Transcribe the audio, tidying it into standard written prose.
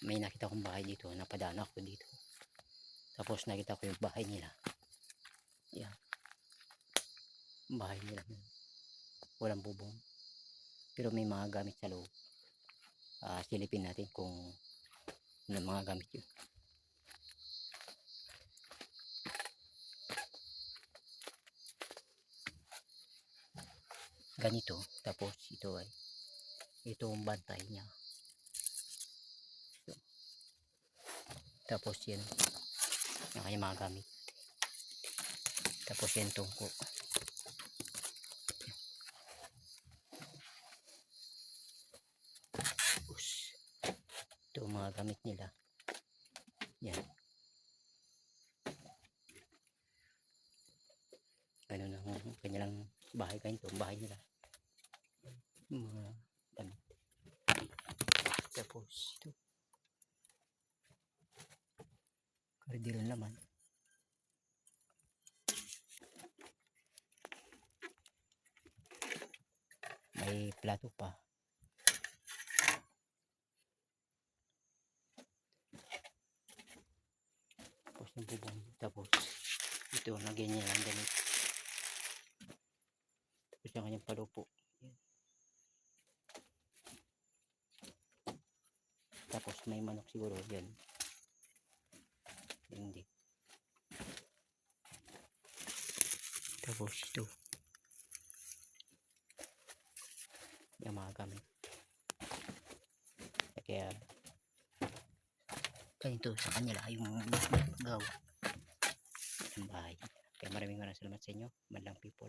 may nakita kong bahay dito, napadaan ako dito. Tapos nakita ko yung bahay nila. Yan. Bahay nila. Walang bubong. Pero may mga gamit sa loob. Silipin natin kung ano mga gamit yun. Ganito. Tapos ito ay itong bantay niya. Ito. Tapos yan yung kanyang mga gamit. Tapos yan tungko. Tapos ito mga gamit nila. Yan. Ganun ang kanilang bahay. Ganito ang bahay nila. Mga gamit. Tapos ito. Kardil naman. May plato pa. Tapos yung bubong. Tapos ito lagyan niya lang ganito. Tapos yung kanyang palupo. Yan. Tapos may manok siguro yan. Hindi. Tapos ito. Yung mga gamit. Kaya ganito sa kanila yung gawa ng bahay. Kaya maraming salamat sa inyo, Madlang People.